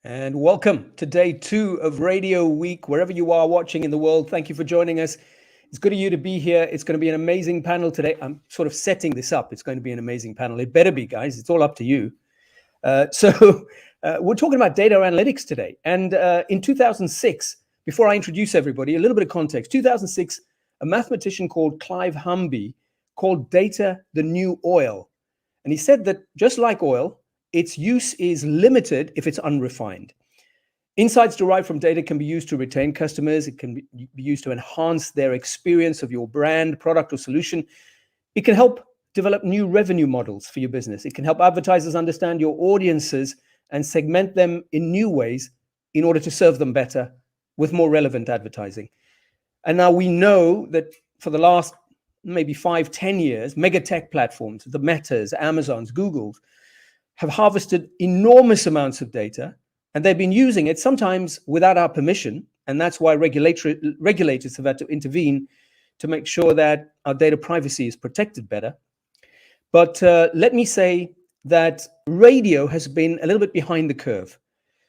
And welcome to day 2 of Radio Week, wherever you are watching in the world. Thank you for joining us. It's good of you to be here. It's going to be an amazing panel today. I'm sort of setting this up. It's going to be an amazing panel. It better be, guys. It's all up to you. We're talking about data analytics today. And in 2006, before I introduce everybody, a little bit of context. 2006, a mathematician called Clive Humby called data the new oil. And he said that just like oil, its use is limited if it's unrefined. Insights derived from data can be used to retain customers. It can be used to enhance their experience of your brand, product, or solution. It can help develop new revenue models for your business. It can help advertisers understand your audiences and segment them in new ways in order to serve them better with more relevant advertising. And now we know that for the last maybe 5-10 years, mega tech platforms, the Metas, Amazons, Googles, have harvested enormous amounts of data, and they've been using it sometimes without our permission. And that's why regulators have had to intervene to make sure that our data privacy is protected better. But let me say that radio has been a little bit behind the curve.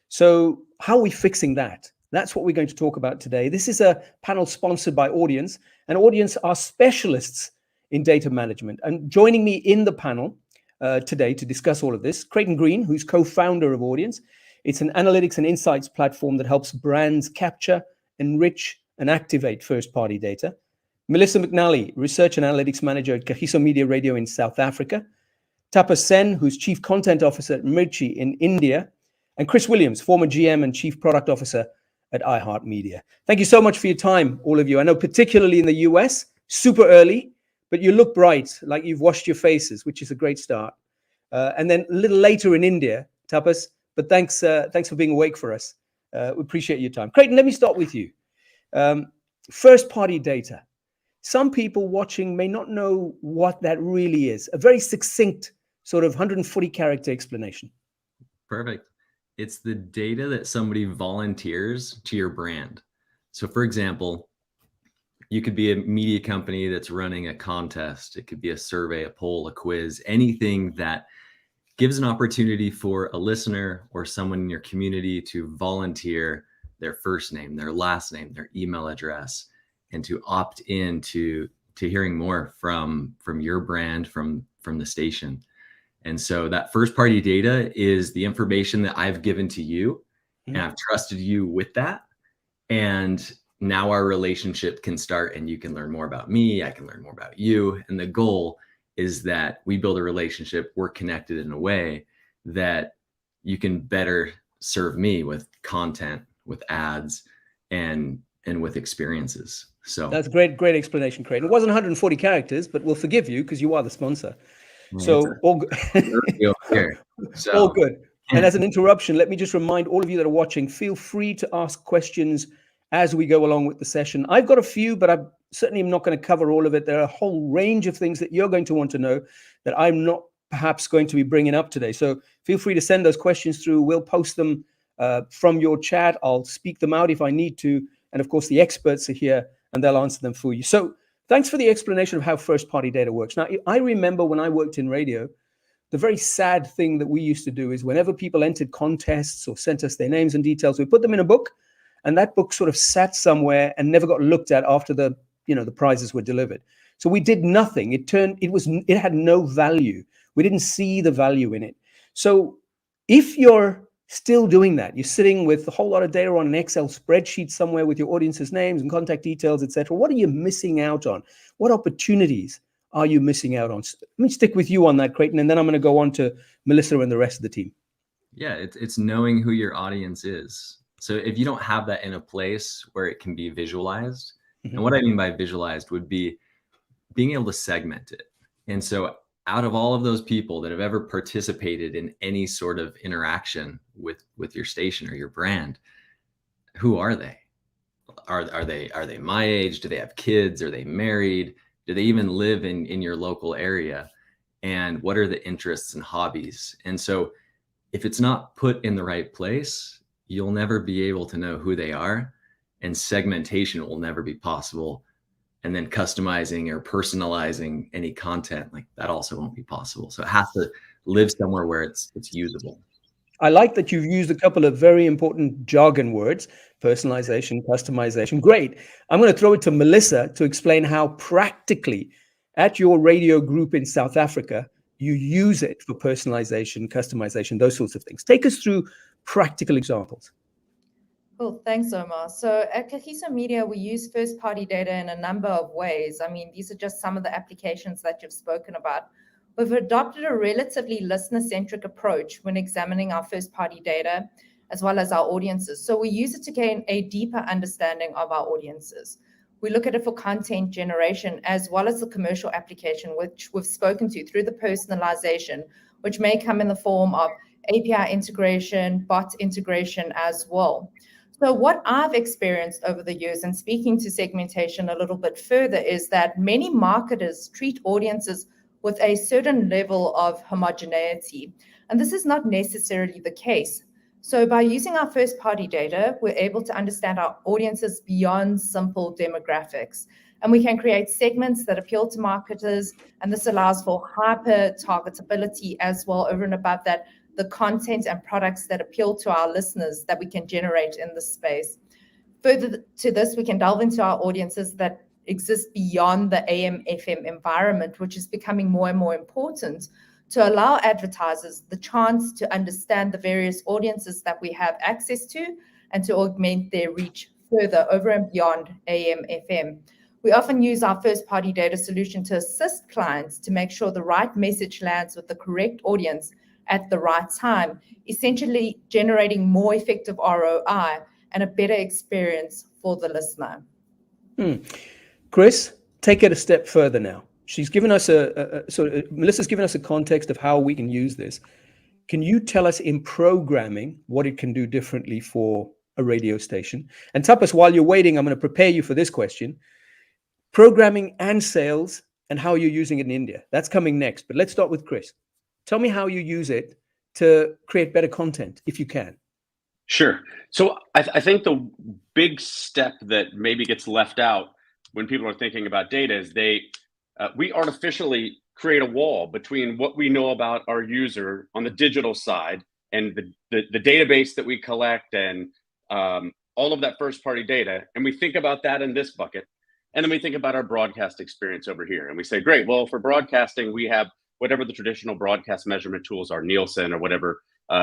So how are we fixing that? That's what we're going to talk about today. This is a panel sponsored by Audience, and Audience are specialists in data management. And joining me in the panel today to discuss all of this, Creighton Green, who's co-founder of Audience. It's an analytics and insights platform that helps brands capture, enrich, and activate first-party data. Melissa McNally, research and analytics manager at Kagiso Media Radio in South Africa. Tapas Sen, who's chief content officer at Mirchi in India. And Chris Williams, former GM and chief product officer at iHeartMedia. Thank you so much for your time, all of you. I know particularly in the US, super early, but you look bright, like you've washed your faces, which is a great start. And then a little later in India, Tapas, but thanks for being awake for us. We appreciate your time. Creighton, let me start with you. First-party data. Some people watching may not know what that really is. A very succinct sort of 140-character explanation. Perfect. It's the data that somebody volunteers to your brand. So for example, you could be a media company that's running a contest. It could be a survey, a poll, a quiz, anything that gives an opportunity for a listener or someone in your community to volunteer their first name, their last name, their email address, and to opt in to hearing more from your brand, from the station. And so that first party data is the information that I've given to you, and I've trusted you with that. And now our relationship can start, and you can learn more about me. I can learn more about you. And the goal is that we build a relationship. We're connected in a way that you can better serve me with content, with ads, and with experiences. So that's great explanation, Creighton. It wasn't 140 characters, but we'll forgive you because you are the sponsor. So all good. All good. And as an interruption, let me just remind all of you that are watching, feel free to ask questions as we go along with the session. I've got a few, but I certainly am not going to cover all of it. There are a whole range of things that you're going to want to know that I'm not perhaps going to be bringing up today. So feel free to send those questions through. We'll post them from your chat. I'll speak them out if I need to. And of course, the experts are here and they'll answer them for you. So thanks for the explanation of how first-party data works. Now, I remember when I worked in radio, the very sad thing that we used to do is whenever people entered contests or sent us their names and details, we put them in a book, and that book sort of sat somewhere and never got looked at after the prizes were delivered. So we did nothing. It had no value. We didn't see the value in it. So if you're still doing that, you're sitting with a whole lot of data on an Excel spreadsheet somewhere with your audience's names and contact details, etc. What are you missing out on? What opportunities are you missing out on? Let me stick with you on that, Creighton, and then I'm going to go on to Melissa and the rest of the team. Yeah, it's knowing who your audience is. So if you don't have that in a place where it can be visualized, and what I mean by visualized would be being able to segment it. And so out of all of those people that have ever participated in any sort of interaction with your station or your brand, who are they? Are they my age? Do they have kids? Are they married? Do they even live in your local area? And what are the interests and hobbies? And so if it's not put in the right place, you'll never be able to know who they are, and segmentation will never be possible. And then customizing or personalizing any content, like that also won't be possible. So it has to live somewhere where it's usable. I like that you've used a couple of very important jargon words: personalization, customization. Great. I'm going to throw it to Melissa to explain how practically at your radio group in South Africa you use it for personalization, customization, those sorts of things. Take us through practical examples. Cool, thanks, Omar. So at Kagiso Media, we use first-party data in a number of ways. I mean, these are just some of the applications that you've spoken about. We've adopted a relatively listener-centric approach when examining our first-party data, as well as our audiences. So we use it to gain a deeper understanding of our audiences. We look at it for content generation, as well as the commercial application, which we've spoken to through the personalization, which may come in the form of API integration, bot integration as well. So what I've experienced over the years, and speaking to segmentation a little bit further, is that many marketers treat audiences with a certain level of homogeneity. And this is not necessarily the case. So by using our first-party data, we're able to understand our audiences beyond simple demographics. And we can create segments that appeal to marketers, and this allows for hyper-targetability as well, over and above that, the content and products that appeal to our listeners that we can generate in this space. Further to this, we can delve into our audiences that exist beyond the AM/FM environment, which is becoming more and more important to allow advertisers the chance to understand the various audiences that we have access to and to augment their reach further over and beyond AM/FM. We often use our first-party data solution to assist clients to make sure the right message lands with the correct audience at the right time, essentially generating more effective ROI and a better experience for the listener. Chris, take it a step further now. She's given us Melissa's given us a context of how we can use this. Can you tell us in programming what it can do differently for a radio station? And Tapas, while you're waiting, I'm going to prepare you for this question. Programming and sales and how you're using it in India. That's coming next, but let's start with Chris. Tell me how you use it to create better content, if you can. Sure. So I think the big step that maybe gets left out when people are thinking about data is we artificially create a wall between what we know about our user on the digital side and the database that we collect and all of that first-party data. And we think about that in this bucket. And then we think about our broadcast experience over here. And we say, great, well, for broadcasting, we have whatever the traditional broadcast measurement tools are, Nielsen or whatever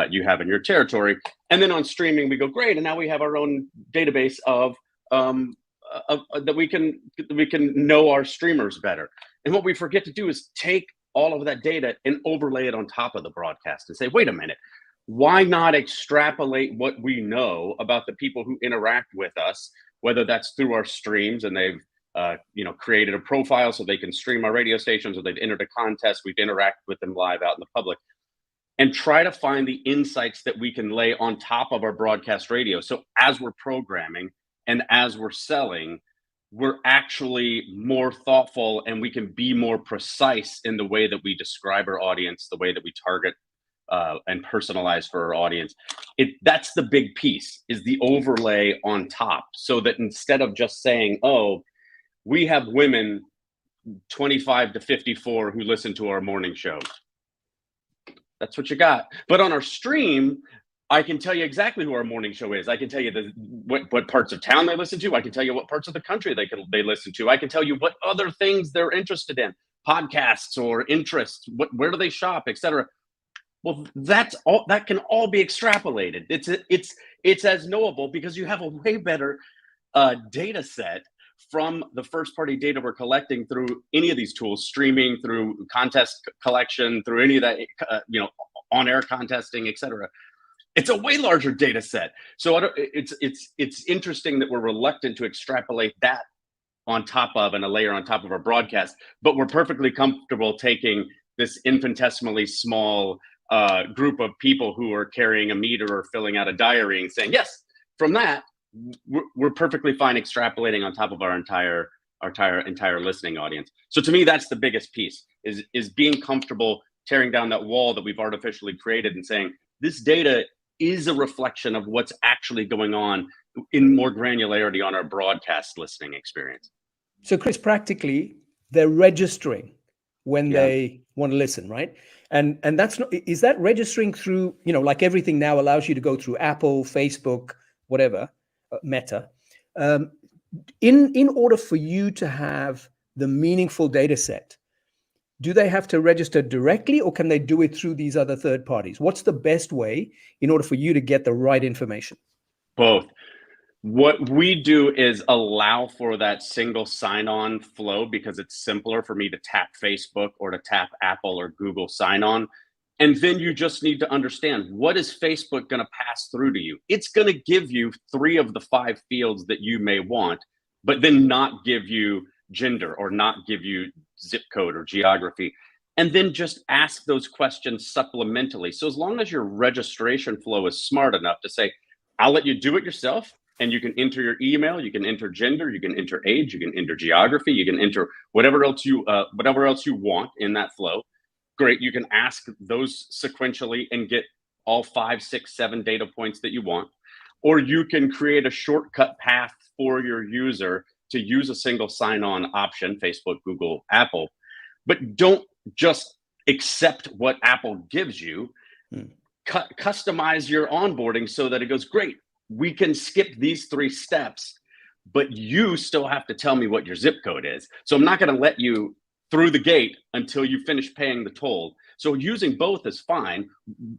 you have in your territory. And then on streaming, we go, great, and now we have our own database of that we can know our streamers better. And what we forget to do is take all of that data and overlay it on top of the broadcast and say, wait a minute, why not extrapolate what we know about the people who interact with us, whether that's through our streams and they've created a profile so they can stream our radio stations, or they've entered a contest, we've interacted with them live out in the public, and try to find the insights that we can lay on top of our broadcast radio. So as we're programming and as we're selling, we're actually more thoughtful and we can be more precise in the way that we describe our audience, the way that we target and personalize for our audience. That's the big piece, is the overlay on top, so that instead of just saying, oh, we have women 25 to 54 who listen to our morning show. That's what you got. But on our stream, I can tell you exactly who our morning show is. I can tell you what parts of town they listen to. I can tell you what parts of the country they listen to. I can tell you what other things they're interested in, podcasts or interests, where do they shop, etc. Well, that's all. That can all be extrapolated. It's as knowable because you have a way better data set from the first-party data we're collecting through any of these tools, streaming, through contest collection, through any of that, on-air contesting, etc. It's a way larger data set. So it's interesting that we're reluctant to extrapolate that on top of and a layer on top of our broadcast, but we're perfectly comfortable taking this infinitesimally small group of people who are carrying a meter or filling out a diary and saying, yes, from that, we're perfectly fine extrapolating on top of our entire listening audience. So to me, that's the biggest piece, is being comfortable tearing down that wall that we've artificially created and saying, this data is a reflection of what's actually going on in more granularity on our broadcast listening experience. So Chris, practically, they're registering when they want to listen, right? And that's not, is that registering through, like everything now allows you to go through Apple, Facebook, whatever, Meta. In order for you to have the meaningful data set, do they have to register directly, or can they do it through these other third parties? What's the best way in order for you to get the right information? Both. What we do is allow for that single sign-on flow because it's simpler for me to tap Facebook or to tap Apple or Google sign-on. And then you just need to understand, what is Facebook going to pass through to you? It's going to give you 3 of the 5 fields that you may want, but then not give you gender or not give you zip code or geography. And then just ask those questions supplementally. So as long as your registration flow is smart enough to say, I'll let you do it yourself, and you can enter your email, you can enter gender, you can enter age, you can enter geography, you can enter whatever else you want in that flow. Great, you can ask those sequentially and get all 5, 6, 7 data points that you want. Or you can create a shortcut path for your user to use a single sign-on option, Facebook, Google, Apple. But don't just accept what Apple gives you. Customize your onboarding so that it goes, great, we can skip these 3 steps, but you still have to tell me what your zip code is. So I'm not going to let you through the gate until you finish paying the toll. So using both is fine.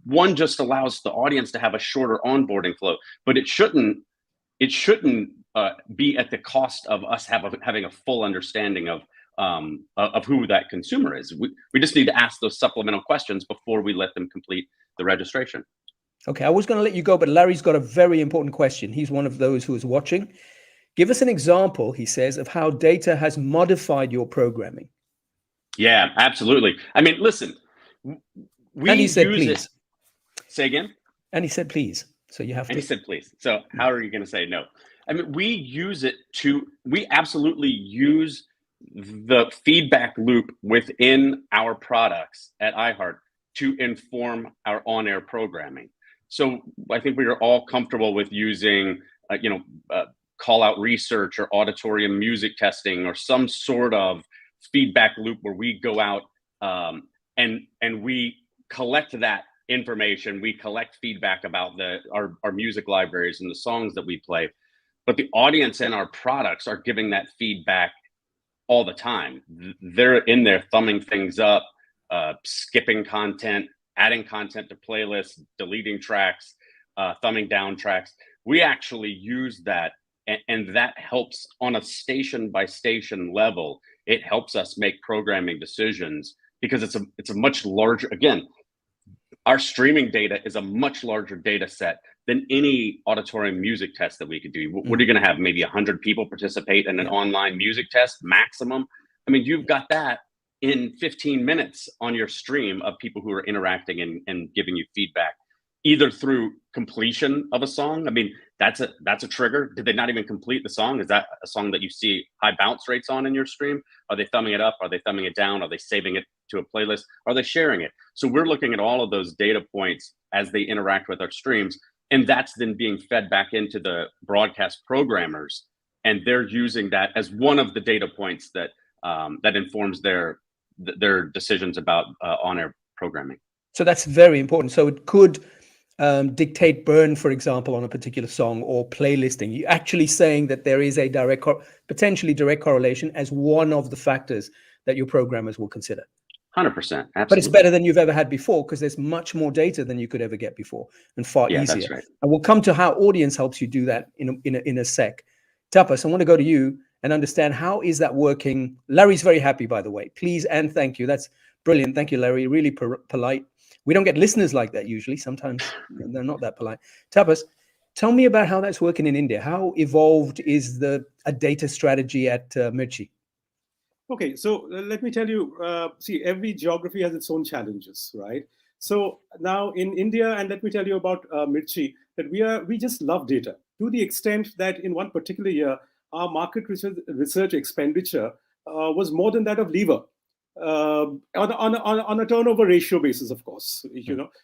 One just allows the audience to have a shorter onboarding flow, but it shouldn't be at the cost of us having a full understanding of who that consumer is. We just need to ask those supplemental questions before we let them complete the registration. Okay, I was going to let you go, but Larry's got a very important question. He's one of those who is watching. Give us an example, he says, of how data has modified your programming. Yeah, absolutely. I mean, listen, we and he said, use please. It. Say again? And he said, please. So you have to. And he said, please. So how are you going to say no? I mean, we absolutely use the feedback loop within our products at iHeart to inform our on-air programming. So I think we are all comfortable with using, call out research or auditorium music testing or some sort of feedback loop where we go out and we collect that information. We collect feedback about our music libraries and the songs that we play. But the audience and our products are giving that feedback all the time. They're in there thumbing things up, skipping content, adding content to playlists, deleting tracks, thumbing down tracks. We actually use that, and that helps on a station by station level. It helps us make programming decisions because it's a much larger, again, our streaming data is a much larger data set than any auditorium music test that we could do. What are you going to have? Maybe 100 people participate in an online music test maximum. I mean, you've got that in 15 minutes on your stream of people who are interacting and giving you feedback, either through completion of a song. I mean, that's a trigger. Did they not even complete the song? Is that a song that you see high bounce rates on in your stream? Are they thumbing it up? Are they thumbing it down? Are they saving it to a playlist? Are they sharing it? So we're looking at all of those data points as they interact with our streams. And that's then being fed back into the broadcast programmers. And they're using that as one of the data points that that informs their decisions about on-air programming. So that's very important. So it could dictate burn, for example, on a particular song or playlisting. You're actually saying that there is a potentially direct correlation as one of the factors that your programmers will consider. 100%. Absolutely. But it's better than you've ever had before because there's much more data than you could ever get before and far easier. That's right. And we'll come to how audience helps you do that in a sec. Tapas, I want to go to you and understand how is that working. Larry's very happy, by the way. Please and thank you. That's brilliant. Thank you, Larry. Really polite. We don't get listeners like that usually. Sometimes they're not that polite. Tapas, tell me about how that's working in India. How evolved is a data strategy at Mirchi? Okay, so let me tell you, see, every geography has its own challenges, right? So now in India, and let me tell you about Mirchi, that we just love data to the extent that in one particular year, our market research expenditure was more than that of Lever on a turnover ratio basis, of course,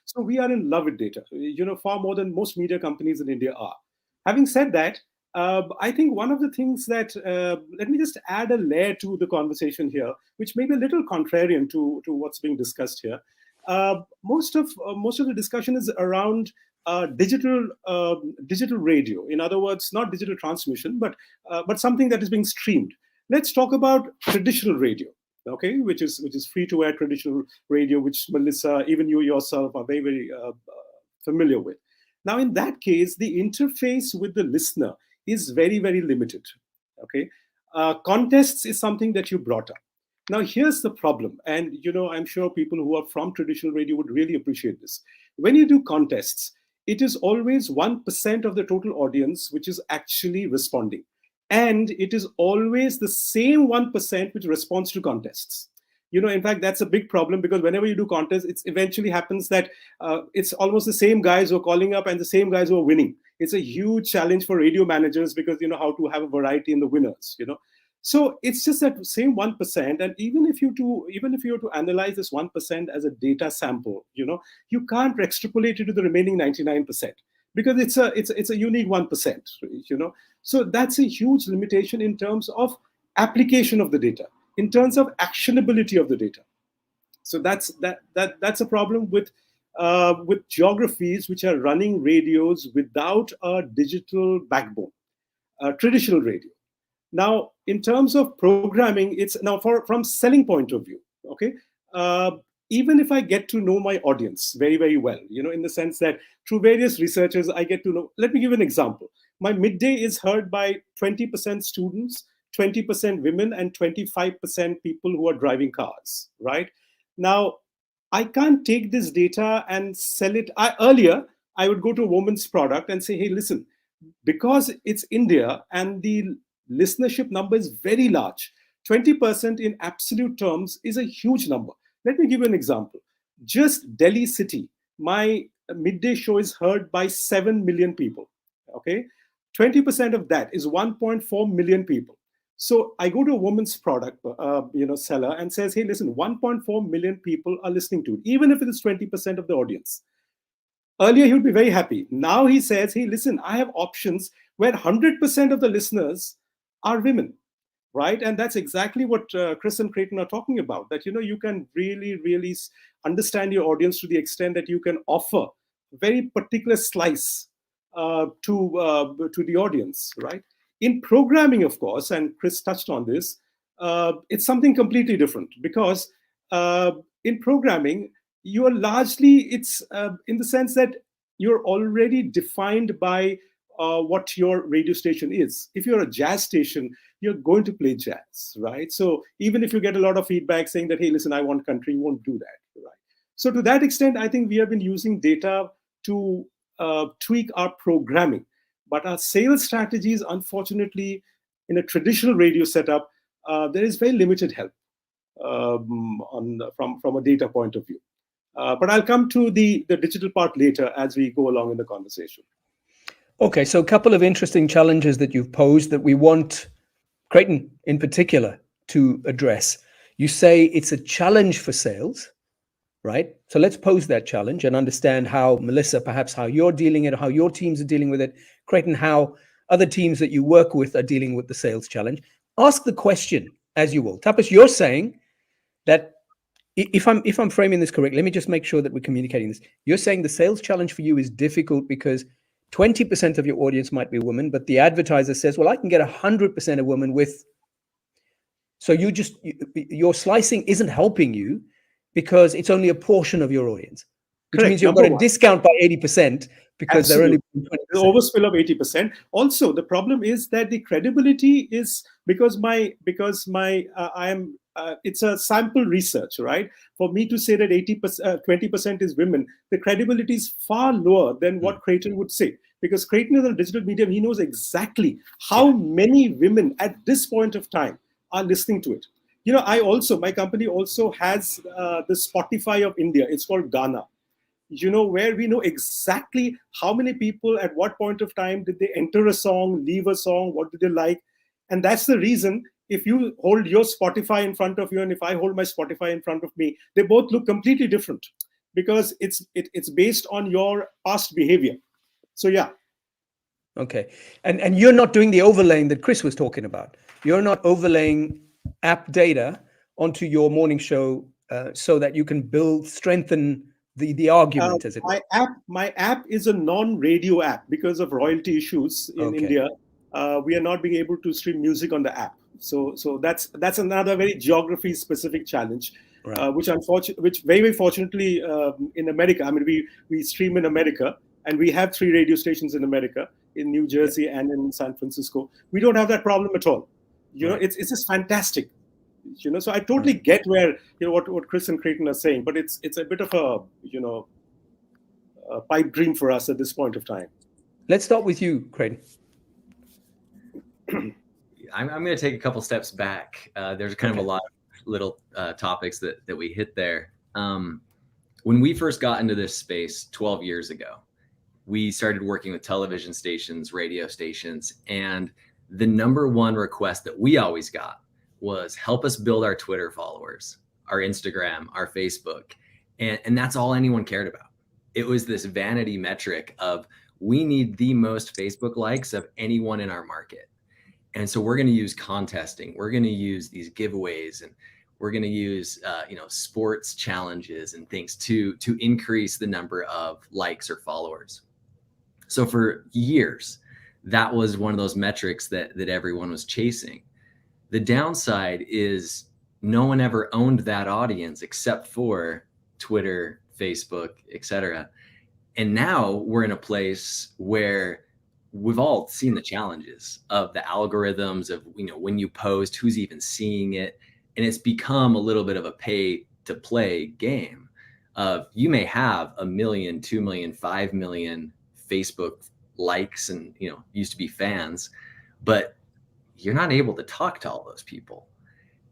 So we are in love with data, far more than most media companies in India are. Having said that, I think one of the things that, let me just add a layer to the conversation here, which may be a little contrarian to what's being discussed here. most of the discussion is around digital radio. In other words, not digital transmission, but something that is being streamed. Let's talk about traditional radio, okay, which is free to air traditional radio, which Melissa, even you yourself are very, very familiar with. Now, in that case, the interface with the listener is very, very limited. Okay, contests is something that you brought up. Now, here's the problem, and I'm sure people who are from traditional radio would really appreciate this. When you do contests, it is always 1% of the total audience which is actually responding. And it is always the same 1% which responds to contests. In fact, that's a big problem, because whenever you do contests, it eventually happens that it's almost the same guys who are calling up and the same guys who are winning. It's a huge challenge for radio managers, because how to have a variety in the winners. So it's just that same 1%, and even if you were to analyze this 1% as a data sample, you can't extrapolate it to the remaining 99%, because it's a unique 1%. So that's a huge limitation in terms of application of the data, in terms of actionability of the data. So that's a problem with geographies which are running radios without a digital backbone, traditional radio. Now, in terms of programming, it's now from selling point of view, okay? Even if I get to know my audience very, very well, in the sense that through various researchers, I get to know, let me give an example. My midday is heard by 20% students, 20% women, and 25% people who are driving cars, right? Now, I can't take this data and sell it. Earlier, I would go to a woman's product and say, hey, listen, because it's India and the listenership number is very large, 20% in absolute terms is a huge number. Let me give you an example. Just Delhi city, my midday show is heard by 7 million people, okay? 20% of that is 1.4 million people. So I go to a woman's product seller and says, hey, listen, 1.4 million people are listening to it, even if it is 20% of the audience. Earlier, he would be very happy. Now he says, hey, listen, I have options where 100% of the listeners are women, right? And that's exactly what Chris and Creighton are talking about, that, you can really, really understand your audience to the extent that you can offer a very particular slice to the audience, right? In programming, of course, and Chris touched on this, it's something completely different, because in programming, you are largely, it's in the sense that you're already defined by what your radio station is. If you're a jazz station, you're going to play jazz, right? So even if you get a lot of feedback saying that, hey, listen, I want country, you won't do that, right? So to that extent, I think we have been using data to tweak our programming. But our sales strategies, unfortunately, in a traditional radio setup, there is very limited help from a data point of view. But I'll come to the digital part later as we go along in the conversation. Okay, so a couple of interesting challenges that you've posed that we want Creighton in particular to address. You say it's a challenge for sales, right? So let's pose that challenge and understand how, Melissa, perhaps how you're dealing it, how your teams are dealing with it. Creighton, how other teams that you work with are dealing with the sales challenge. Ask the question as you will. Tapas, you're saying that, if I'm framing this correctly, let me just make sure that we're communicating this. You're saying the sales challenge for you is difficult because 20% of your audience might be women, but the advertiser says, well, I can get 100% of women with. So your slicing isn't helping you because it's only a portion of your audience, which Correct. means you've got a discount by 80% because Absolutely. they're only 20%. The overspill of 80%. Also, the problem is that the credibility is because it's a sample research, right? For me to say that 20% is women, the credibility is far lower than what Creighton would say. Because Creighton is a digital medium, he knows exactly how many women at this point of time are listening to it. My company also has the Spotify of India. It's called Ghana. Where we know exactly how many people at what point of time did they enter a song, leave a song, what did they like. And that's the reason, if you hold your Spotify in front of you and if I hold my Spotify in front of me, they both look completely different because it's based on your past behavior. So yeah. Okay. And you're not doing the overlaying that Chris was talking about. You're not overlaying app data onto your morning show so that you can strengthen the argument, as it were? My app is a non-radio app because of royalty issues in India. We are not being able to stream music on the app. So that's another very geography-specific challenge, Right. which very fortunately in America. I mean, we stream in America, and we have 3 radio stations in America, in New Jersey and in San Francisco. We don't have that problem at all. It's just fantastic. So I totally get where what Chris and Creighton are saying, but it's a bit of a pipe dream for us at this point of time. Let's start with you, Creighton. I'm going to take a couple steps back. There's kind of a lot of little topics that we hit there. When we first got into this space 12 years ago, we started working with television stations, radio stations, and the number one request that we always got was help us build our Twitter followers, our Instagram, our Facebook. And that's all anyone cared about. It was this vanity metric of we need the most Facebook likes of anyone in our market. And so we're going to use contesting. We're going to use these giveaways, and we're going to use sports challenges and things to increase the number of likes or followers. So for years, that was one of those metrics that everyone was chasing. The downside is no one ever owned that audience except for Twitter, Facebook, etc. And now we're in a place where we've all seen the challenges of the algorithms of, when you post, who's even seeing it. And it's become a little bit of a pay to play game of you may have 1 million, 2 million, 5 million Facebook likes and, used to be fans, but you're not able to talk to all those people.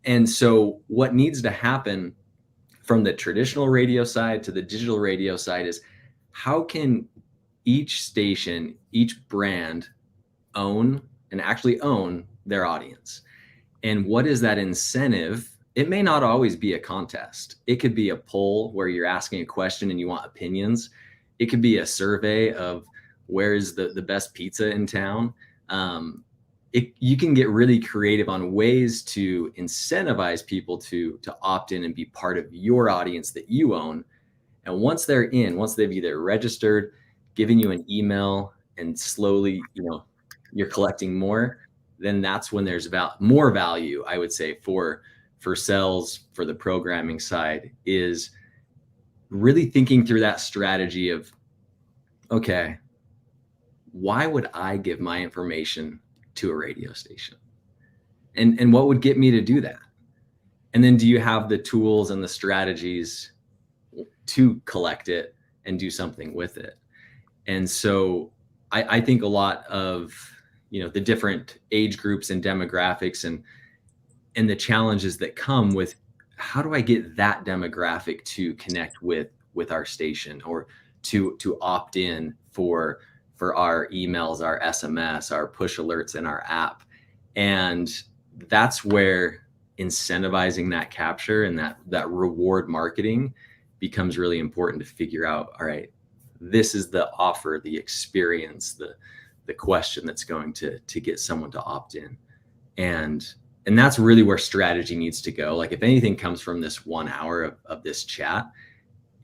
And so what needs to happen from the traditional radio side to the digital radio side is how can each station, each brand own their audience? And what is that incentive? It may not always be a contest. It could be a poll where you're asking a question and you want opinions. It could be a survey of where is the best pizza in town. You can get really creative on ways to incentivize people to opt in and be part of your audience that you own. And once they're in, once they've either registered, given you an email, and slowly, you're collecting more, then that's when there's more value, I would say, for sales, for the programming side, is really thinking through that strategy of, okay, why would I give my information to a radio station? And what would get me to do that? And then do you have the tools and the strategies to collect it and do something with it? And so I think a lot of, the different age groups and demographics and the challenges that come with how do I get that demographic to connect with our station or to opt in for our emails, our SMS, our push alerts in our app. And that's where incentivizing that capture and that reward marketing becomes really important to figure out, all right, this is the offer, the experience, the question that's going to get someone to opt in. And that's really where strategy needs to go. Like if anything comes from this 1 hour of this chat,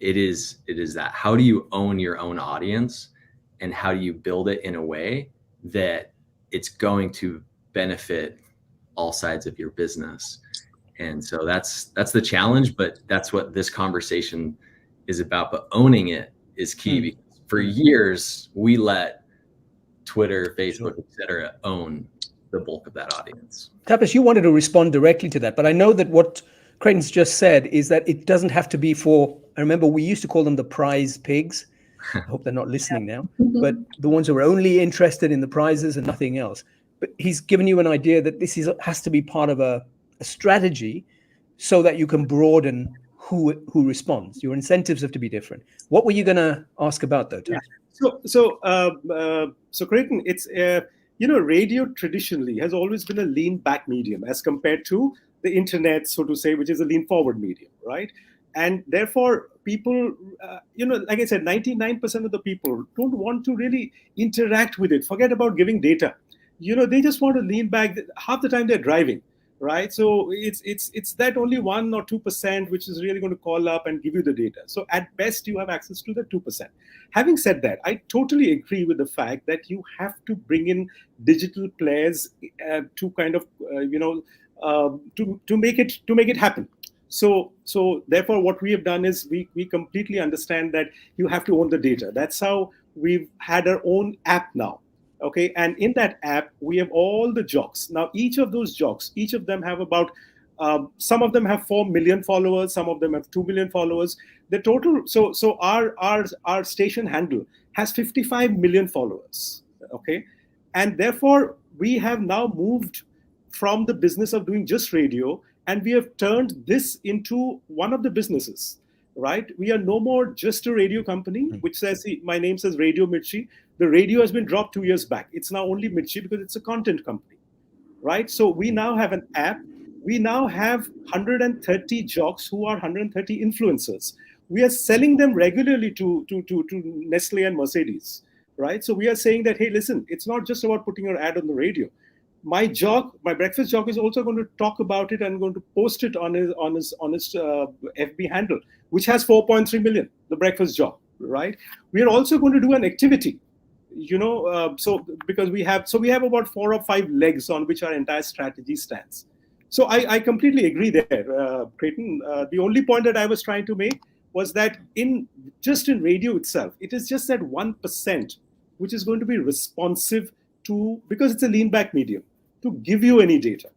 it is that how do you own your own audience and how do you build it in a way that it's going to benefit all sides of your business. And so that's the challenge, but that's what this conversation is about. But owning it is key because for years we let Twitter, Facebook, etc. own the bulk of that audience. Tapas, you wanted to respond directly to that, but I know that what Creighton's just said is that it doesn't have to be for, I remember we used to call them the prize pigs. I hope they're not listening now, but the ones who are only interested in the prizes and nothing else. But he's given you an idea that this has to be part of a strategy so that you can broaden who responds. Your incentives have to be different. What were you going to ask about though, Tapas? So Creighton, it's radio traditionally has always been a lean back medium as compared to the internet, so to say, which is a lean forward medium, right? And therefore, people, like I said, 99% of the people don't want to really interact with it. Forget about giving data. They just want to lean back. Half the time they're driving. right? So it's that only 1 or 2% which is really going to call up and give you the data. So at best, you have access to the 2%. Having said that, I totally agree with the fact that you have to bring in digital players to kind of to make it happen. So therefore, what we have done is we completely understand that you have to own the data. That's how we've had our own app now. Okay, and in that app we have all the jocks. Now each of those jocks, each of them have about some of them have 4 million followers, some of them have 2 million followers. The total, so our station handle has 55 million followers. Okay, and therefore we have now moved from the business of doing just radio, and we have turned this into one of the businesses. Right, we are no more just a radio company which says, see, my name says Radio Mirchi. The radio has been dropped 2 years back. It's now only Mirchi because it's a content company, right? So we now have an app. We now have 130 jocks who are 130 influencers. We are selling them regularly to Nestle and Mercedes, right? So we are saying that, hey, listen, it's not just about putting your ad on the radio. My breakfast jock is also going to talk about it and going to post it on his FB handle, which has 4.3 million, the breakfast jock, right? We are also going to do an activity, so because we have about 4 or 5 legs on which our entire strategy stands. So I completely agree there, Creighton. The only point that I was trying to make was that in radio itself, it is just that 1% which is going to be responsive to, because it's a lean back medium, to give you any data.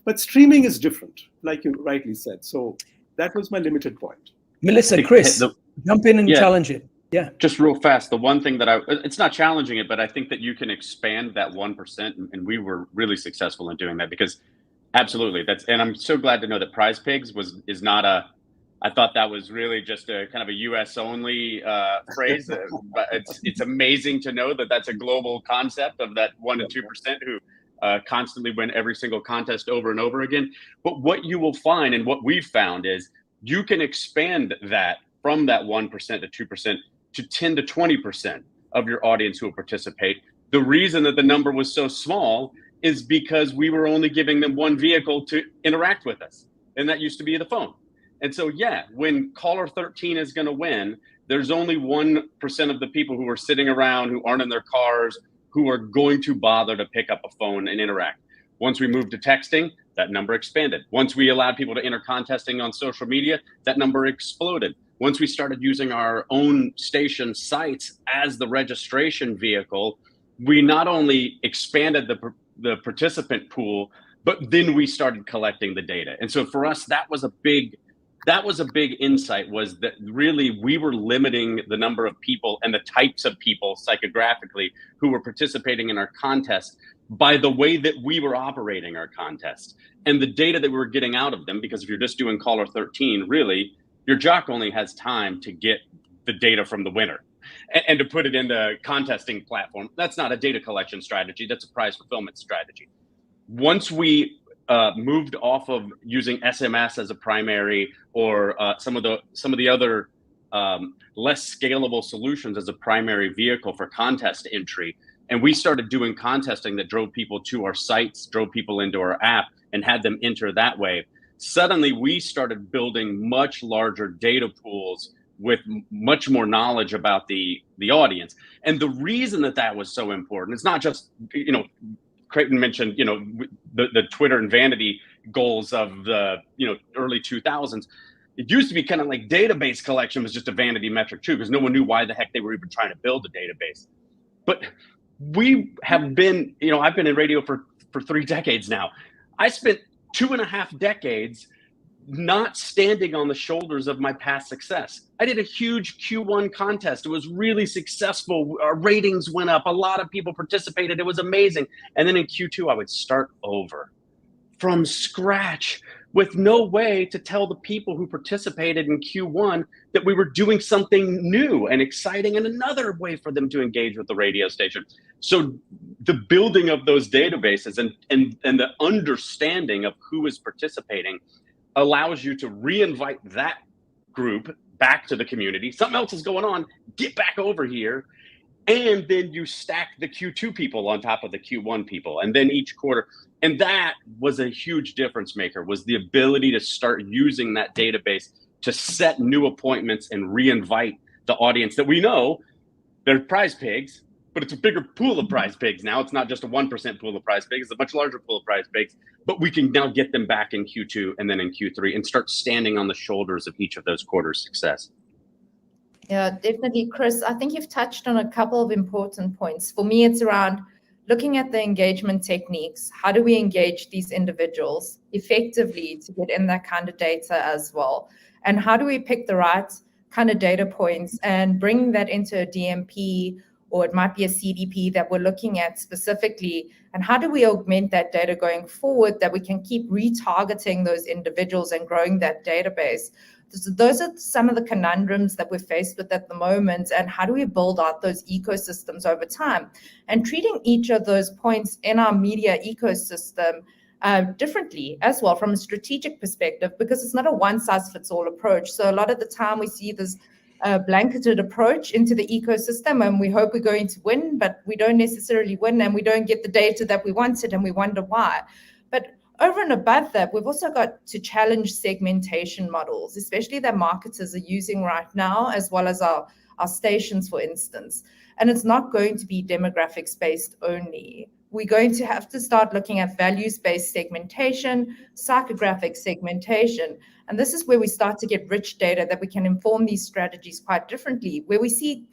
But streaming is different, like you rightly said. So that was my limited point. Melissa, Chris, jump in and challenge it. Yeah. Just real fast. The one thing that it's not challenging it, but I think that you can expand that 1%. And we were really successful in doing that, because absolutely and I'm so glad to know that Prize Pigs is not I thought that was really just a kind of a US only phrase, but it's amazing to know that that's a global concept of that 1 to 2% who constantly win every single contest over and over again. But what you will find, and what we've found, is you can expand that from that 1% to 2% to 10 to 20% of your audience who will participate. The reason that the number was so small is because we were only giving them one vehicle to interact with us, and that used to be the phone. And so, when caller 13 is going to win, there's only 1% of the people who are sitting around, who aren't in their cars, who are going to bother to pick up a phone and interact. Once we moved to texting, that number expanded. Once we allowed people to enter contesting on social media, that number exploded. Once we started using our own station sites as the registration vehicle, we not only expanded the participant pool, but then we started collecting the data. And so for us, that was a big insight, was that really we were limiting the number of people and the types of people psychographically who were participating in our contest by the way that we were operating our contest and the data that we were getting out of them. Because if you're just doing caller 13, really, your jock only has time to get the data from the winner and to put it in the contesting platform. That's not a data collection strategy. That's a prize fulfillment strategy. Once we moved off of using SMS as a primary, or some of the other less scalable solutions as a primary vehicle for contest entry, and we started doing contesting that drove people to our sites, drove people into our app, and had them enter that way, suddenly we started building much larger data pools with much more knowledge about the audience. And the reason that was so important, it's not just, Creighton mentioned, the Twitter and vanity goals of the, early 2000s. It used to be kind of like database collection was just a vanity metric too, because no one knew why the heck they were even trying to build a database. But we have been, I've been in radio for 3 decades now. I spent 2.5 decades not standing on the shoulders of my past success. I did a huge Q1 contest. It was really successful. Our ratings went up. A lot of people participated. It was amazing. And then in Q2, I would start over from scratch with no way to tell the people who participated in Q1 that we were doing something new and exciting and another way for them to engage with the radio station. So the building of those databases and the understanding of who is participating allows you to re-invite that group back to the community. Something else is going on. Get back over here. And then you stack the Q2 people on top of the Q1 people, and then each quarter. And that was a huge difference maker, was the ability to start using that database to set new appointments and reinvite the audience that we know they're prize pigs, but it's a bigger pool of prize pigs now. It's not just a 1% pool of prize pigs, it's a much larger pool of prize pigs, but we can now get them back in Q2 and then in Q3 and start standing on the shoulders of each of those quarters' success. Yeah, definitely, Chris. I think you've touched on a couple of important points. For me, it's around looking at the engagement techniques. How do we engage these individuals effectively to get in that kind of data as well? And how do we pick the right kind of data points and bring that into a DMP, or it might be a CDP that we're looking at specifically? And how do we augment that data going forward that we can keep retargeting those individuals and growing that database? So those are some of the conundrums that we're faced with at the moment. And how do we build out those ecosystems over time? And treating each of those points in our media ecosystem differently as well from a strategic perspective, because it's not a one-size-fits-all approach. So a lot of the time we see this blanketed approach into the ecosystem, and we hope we're going to win, but we don't necessarily win, and we don't get the data that we wanted, and we wonder why. But over and above that, we've also got to challenge segmentation models, especially that marketers are using right now, as well as our stations, for instance. And it's not going to be demographics based only. We're going to have to start looking at values-based segmentation, psychographic segmentation. And this is where we start to get rich data that we can inform these strategies quite differently, where we see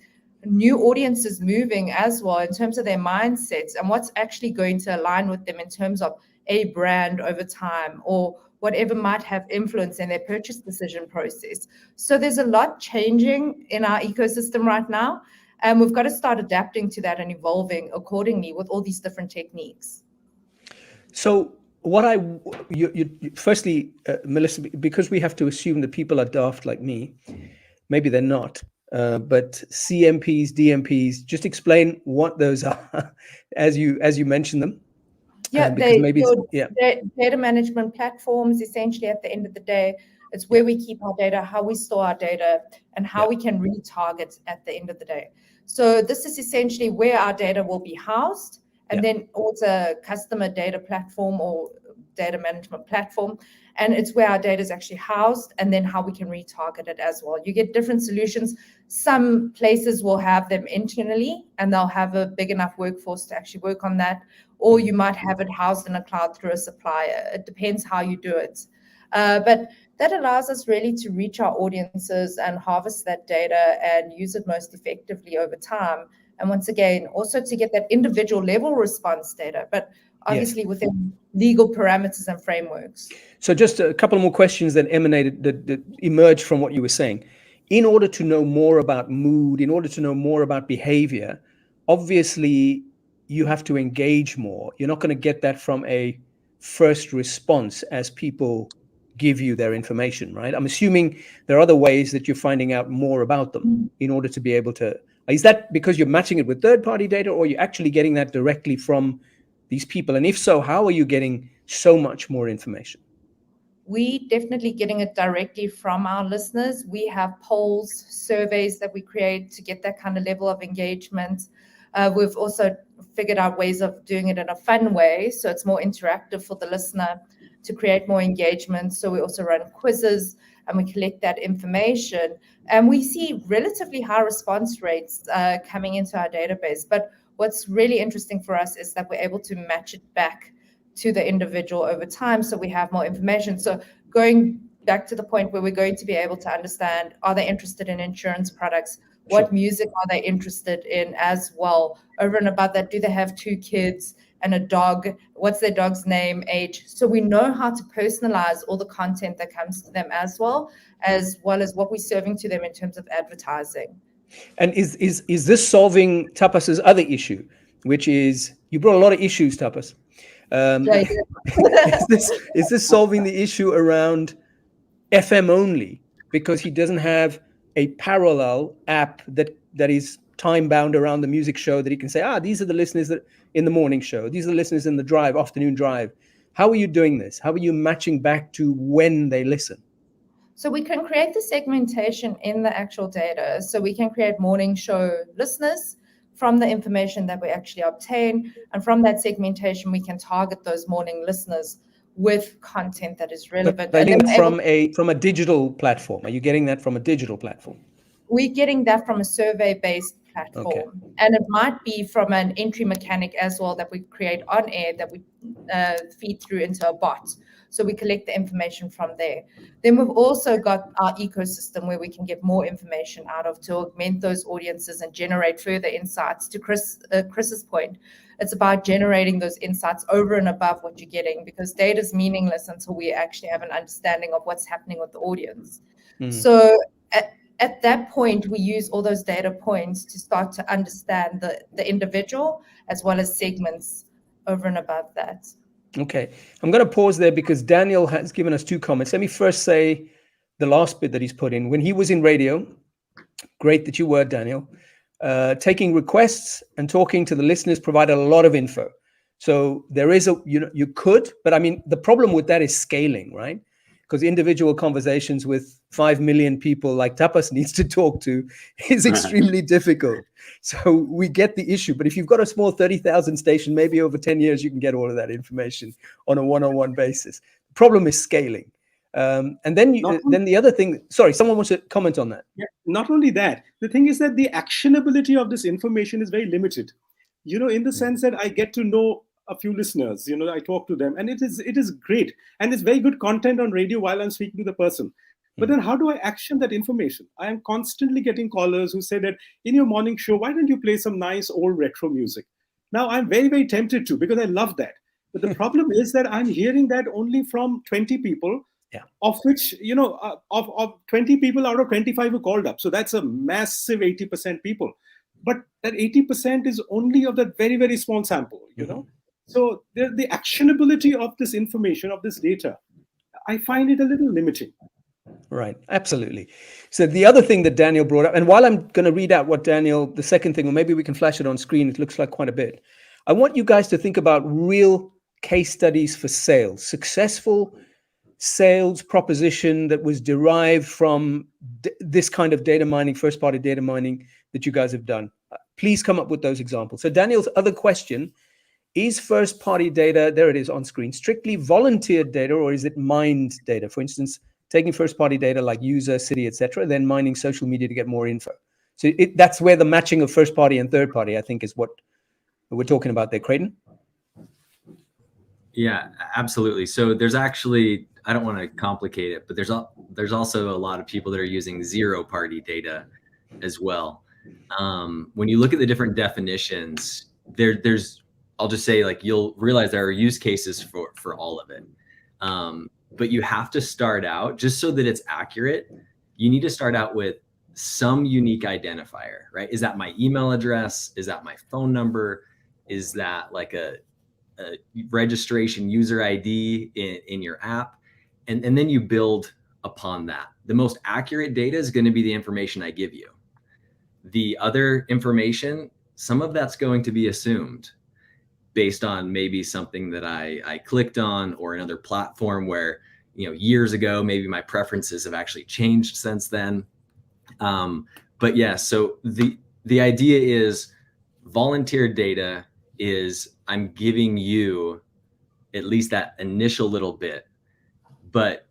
new audiences moving as well in terms of their mindsets and what's actually going to align with them in terms of a brand over time, or whatever might have influence in their purchase decision process. So there's a lot changing in our ecosystem right now, and we've got to start adapting to that and evolving accordingly with all these different techniques. So firstly, Melissa, because we have to assume that people are daft like me, maybe they're not, but CMPs, DMPs, just explain what those are as you mention them. Yeah, data management platforms, essentially at the end of the day. It's where we keep our data, how we store our data, and how we can retarget at the end of the day. So this is essentially where our data will be housed, and then also a customer data platform or data management platform. And it's where our data is actually housed, and then how we can retarget it as well. You get different solutions. Some places will have them internally, and they'll have a big enough workforce to actually work on that. Or you might have it housed in a cloud through a supplier. It depends how you do it. But that allows us really to reach our audiences and harvest that data and use it most effectively over time. And once again, also to get that individual level response data, but obviously within legal parameters and frameworks. So just a couple more questions that emerged from what you were saying. In order to know more about mood, in order to know more about behavior, obviously you have to engage more. You're not going to get that from a first response as people give you their information, right? I'm assuming there are other ways that you're finding out more about them in order to be able to. Is that because you're matching it with third-party data, or you're actually getting that directly from these people? And if so, how are you getting so much more information? We definitely getting it directly from our listeners. We have polls, surveys that we create to get that kind of level of engagement. We've also figured out ways of doing it in a fun way, so it's more interactive for the listener to create more engagement. So we also run quizzes and we collect that information. And we see relatively high response rates coming into our database. But what's really interesting for us is that we're able to match it back to the individual over time, so we have more information. So going back to the point where we're going to be able to understand, are they interested in insurance products? What music are they interested in as well? Over and above that, do they have 2 kids and a dog? What's their dog's name, age? So we know how to personalize all the content that comes to them as well as what we're serving to them in terms of advertising. And is this solving Tapas's other issue, which is, you brought a lot of issues, Tapas. Is this solving the issue around FM only, because he doesn't have a parallel app that is time bound around the music show, that he can say, these are the listeners that in the morning show, these are the listeners in the afternoon drive. How are you doing this? How are you matching back to when they listen? So we can create the segmentation in the actual data. So we can create morning show listeners from the information that we actually obtain. And from that segmentation, we can target those morning listeners with content that is relevant. But from a digital platform. Are you getting that from a digital platform? We're getting that from a survey-based platform. Okay. And it might be from an entry mechanic as well that we create on air that we feed through into a bot. So we collect the information from there. Then we've also got our ecosystem where we can get more information out of to augment those audiences and generate further insights. To Chris's point, it's about generating those insights over and above what you're getting, because data is meaningless until we actually have an understanding of what's happening with the audience. So at that point, we use all those data points to start to understand the individual as well as segments over and above that. Okay, I'm going to pause there because Daniel has given us 2 comments. Let me first say the last bit that he's put in. When he was in radio, great that you were, Daniel, taking requests and talking to the listeners provided a lot of info. So there is you could, but I mean, the problem with that is scaling, right? Because individual conversations with 5 million people like Tapas needs to talk to is extremely difficult. So we get the issue. But if you've got a small 30,000 station, maybe over 10 years, you can get all of that information on a one-on-one basis. The problem is scaling. And then the other thing, sorry, someone wants to comment on that. Yeah, not only that, the thing is that the actionability of this information is very limited. In the sense that I get to know a few listeners, I talk to them, and it is great. And it's very good content on radio while I'm speaking to the person. But then how do I action that information? I am constantly getting callers who say that in your morning show, why don't you play some nice old retro music? Now, I'm very, very tempted to, because I love that. But the problem is that I'm hearing that only from 20 people, of which, of 20 people out of 25 who called up. So that's a massive 80% people. But that 80% is only of that very, very small sample, So the actionability of this information, of this data, I find it a little limiting. Right, absolutely. So the other thing that Daniel brought up, and while I'm going to read out what Daniel, the second thing, or maybe we can flash it on screen, it looks like quite a bit. I want you guys to think about real case studies for sales, successful sales proposition that was derived from this kind of data mining, first-party data mining that you guys have done. Please come up with those examples. So Daniel's other question is first-party data, there it is on screen, strictly volunteered data, or is it mined data? For instance, taking first-party data like user, city, etc., then mining social media to get more info. So that's where the matching of first-party and third-party, I think, is what we're talking about there. Creighton? Yeah, absolutely. So there's actually, I don't want to complicate it, but there's also a lot of people that are using zero-party data as well. When you look at the different definitions, there's I'll just say, like, you'll realize there are use cases for all of it. But you have to start out, just so that it's accurate, you need to start out with some unique identifier, right? Is that my email address? Is that my phone number? Is that like a registration user ID in your app? And then you build upon that. The most accurate data is going to be the information I give you. The other information, some of that's going to be assumed based on maybe something that I clicked on, or another platform where, years ago, maybe my preferences have actually changed since then. But yeah, so the idea is volunteer data is I'm giving you at least that initial little bit, but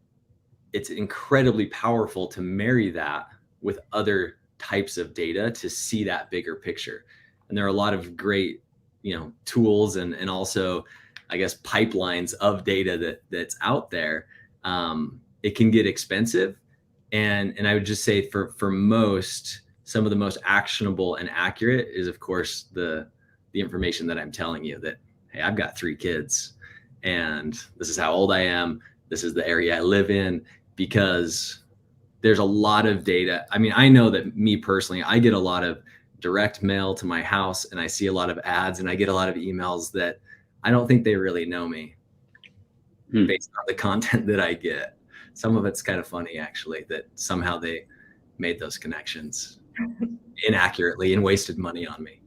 it's incredibly powerful to marry that with other types of data to see that bigger picture. And there are a lot of great tools and also, I guess, pipelines of data that's out there. It can get expensive. And I would just say for most, some of the most actionable and accurate is, of course, the information that I'm telling you that, hey, I've got 3 kids and this is how old I am. This is the area I live in, because there's a lot of data. I mean, I know that me personally, I get a lot of direct mail to my house, and I see a lot of ads, and I get a lot of emails that I don't think they really know me based on the content that I get. Some of it's kind of funny, actually, that somehow they made those connections inaccurately and wasted money on me.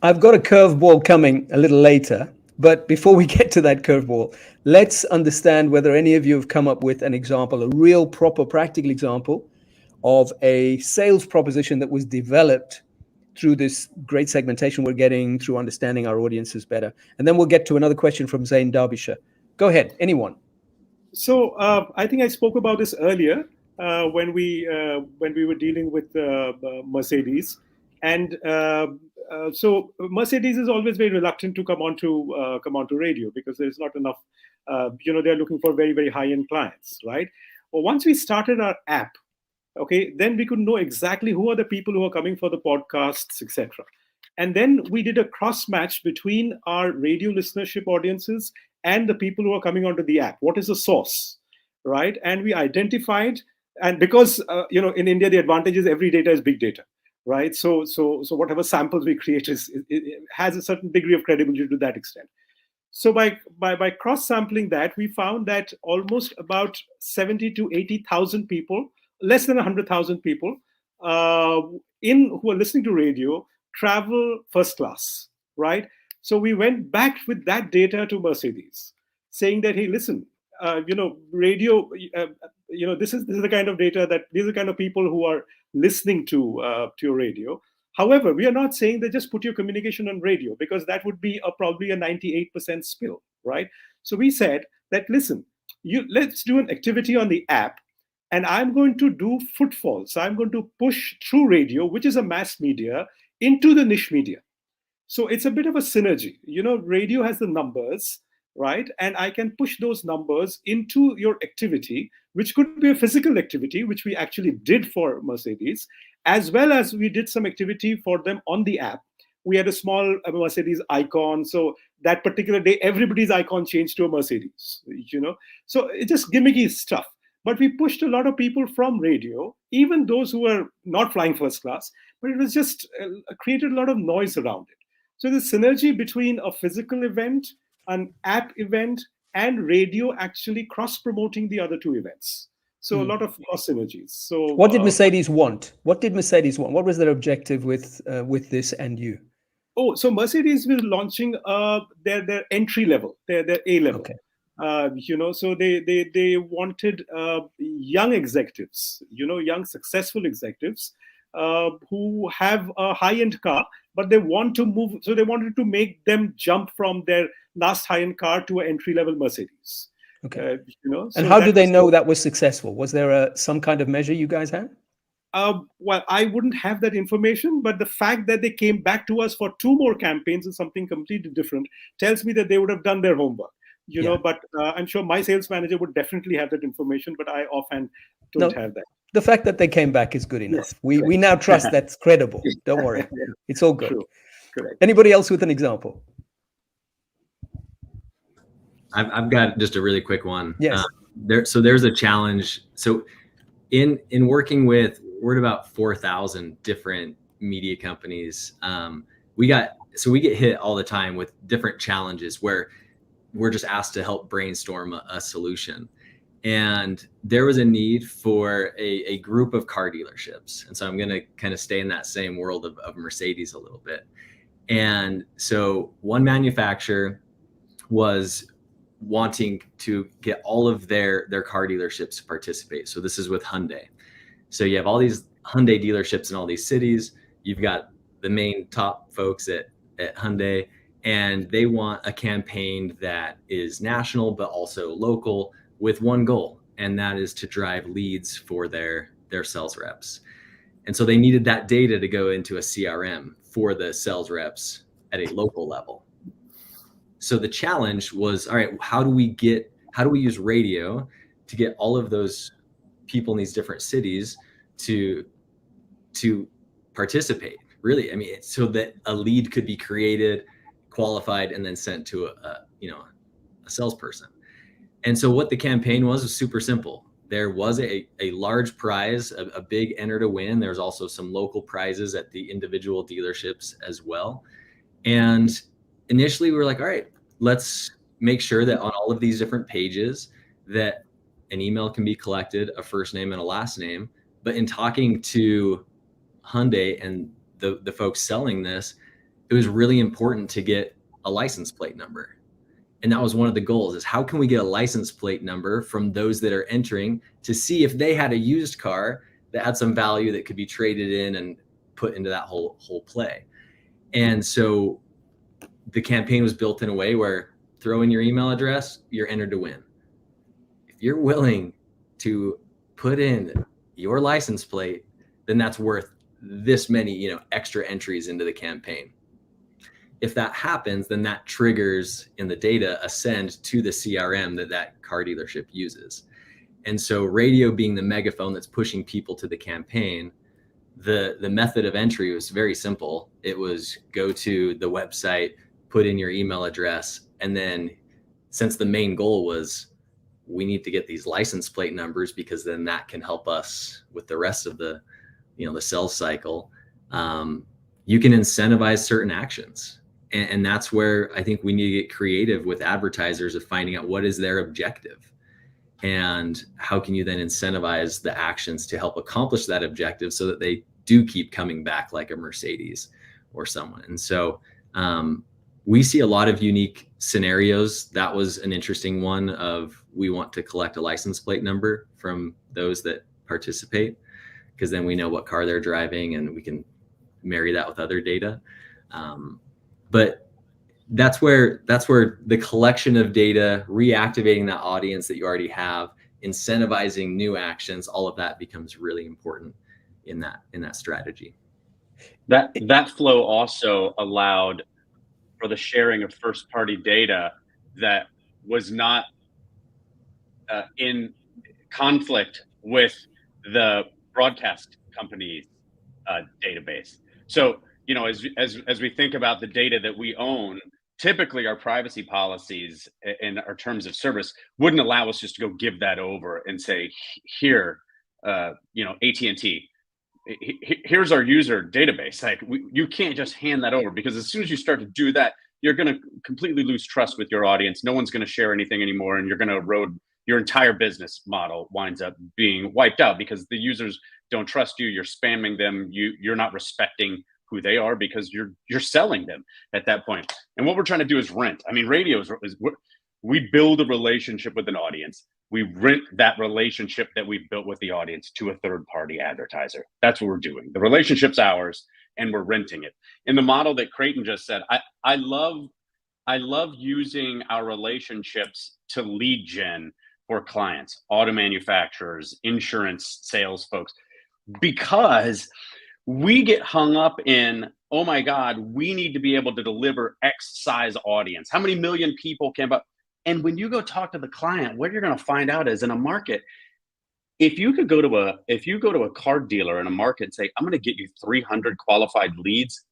I've got a curveball coming a little later, but before we get to that curveball, let's understand whether any of you have come up with an example, a real, proper, practical example of a sales proposition that was developed through this great segmentation we're getting, through understanding our audiences better. And then we'll get to another question from Zain Derbyshire. Go ahead, anyone. So I think I spoke about this earlier when we were dealing with Mercedes, and so Mercedes is always very reluctant to come onto radio because there's not enough. They're looking for very, very high-end clients, right? Well, once we started our app, okay, then we could know exactly who are the people who are coming for the podcasts, etc. And then we did a cross match between our radio listenership audiences and the people who are coming onto the app. What is the source, right? And we identified, and because in India the advantage is every data is big data, right? So whatever samples we create it has a certain degree of credibility to that extent. So by cross sampling that, we found that almost about 70 to 80,000 people, less than 100,000 people, who are listening to radio travel first class, right? So we went back with that data to Mercedes, saying that, hey, listen, radio, this is the kind of data that these are the kind of people who are listening to your radio. However, we are not saying that just put your communication on radio, because that would be probably a 98% spill, right? So we said that, listen, let's do an activity on the app, and I'm going to do footfalls. So I'm going to push through radio, which is a mass media, into the niche media. So it's a bit of a synergy. Radio has the numbers, right? And I can push those numbers into your activity, which could be a physical activity, which we actually did for Mercedes, as well as we did some activity for them on the app. We had a small Mercedes icon. So that particular day, everybody's icon changed to a Mercedes, So it's just gimmicky stuff. But we pushed a lot of people from radio, even those who were not flying first class, but it was just created a lot of noise around it. So the synergy between a physical event, an app event, and radio actually cross-promoting the other two events. So a lot of cross synergies. So what did Mercedes want? What was their objective with this and you? Oh, so Mercedes was launching their entry level, their A level. Okay. So they wanted young executives, young successful executives who have a high-end car, but they want to move. So they wanted to make them jump from their last high-end car to an entry-level Mercedes. Okay. So and how do they know that was successful? Was there some kind of measure you guys had? Well, I wouldn't have that information, but the fact that they came back to us for 2 more campaigns is something completely different. Tells me that they would have done their homework. But I'm sure my sales manager would definitely have that information, but I often don't have that. The fact that they came back is good enough. Yes, we now trust that's credible. Don't worry. It's all good. True. Correct. Anybody else with an example? I've got just a really quick one. Yes. There's a challenge. So in working with, we're at about 4,000 different media companies. We get hit all the time with different challenges where we're just asked to help brainstorm a solution. And there was a need for a group of car dealerships. And so I'm going to kind of stay in that same world of Mercedes a little bit. And so one manufacturer was wanting to get all of their car dealerships to participate. So this is with Hyundai. So you have all these Hyundai dealerships in all these cities. You've got the main top folks at Hyundai, and they want a campaign that is national, but also local, with one goal, and that is to drive leads for their sales reps. And so they needed that data to go into a CRM for the sales reps at a local level. So the challenge was, all right, how do we use radio to get all of those people in these different cities to participate? Really, I mean, so that a lead could be created, qualified, and then sent to a salesperson. And so what the campaign was super simple. There was a large prize, a big enter to win. There's also some local prizes at the individual dealerships as well. And initially we were like, all right, let's make sure that on all of these different pages that an email can be collected, a first name and a last name. But in talking to Hyundai and the folks selling this, it was really important to get a license plate number. And that was one of the goals, is how can we get a license plate number from those that are entering to see if they had a used car that had some value that could be traded in put into that whole play. And so the campaign was built in a way where throw in your email address, you're entered to win. If you're willing to put in your license plate, then that's worth this many, extra entries into the campaign. If that happens, then that triggers in the data a send to the CRM that car dealership uses. And so radio being the megaphone that's pushing people to the campaign, the method of entry was very simple. It was go to the website, put in your email address, and then since the main goal was we need to get these license plate numbers because then that can help us with the rest of the sales cycle, you can incentivize certain actions. And that's where I think we need to get creative with advertisers of finding out what is their objective and how can you then incentivize the actions to help accomplish that objective so that they do keep coming back like a Mercedes or someone. And so we see a lot of unique scenarios. That was an interesting one of we want to collect a license plate number from those that participate because then we know what car they're driving and we can marry that with other data. But that's where the collection of data, reactivating that audience that you already have, incentivizing new actions, all of that becomes really important in that strategy. That flow also allowed for the sharing of first-party data that was not in conflict with the broadcast company's database. So, as we think about the data that we own, typically our privacy policies and our terms of service wouldn't allow us just to go give that over and say, here, AT&T, here's our user database. Like you can't just hand that over because as soon as you start to do that, you're going to completely lose trust with your audience. No one's going to share anything anymore, and you're going to erode your entire business model. Winds up being wiped out because the users don't trust you. You're spamming them. You're not respecting who they are because you're selling them at that point. And what we're trying to do is rent. I mean, radio is we build a relationship with an audience. We rent that relationship that we've built with the audience to a third-party advertiser. That's what we're doing. The relationship's ours, and we're renting it. In the model that Creighton just said, I love using our relationships to lead gen for clients, auto manufacturers, insurance sales folks, because we get hung up in, oh my God, we need to be able to deliver X size audience. How many million people can buy? And when you go talk to the client, what you're going to find out is in a market, if you go to a car dealer in a market and say, I'm going to get you 300 qualified leads,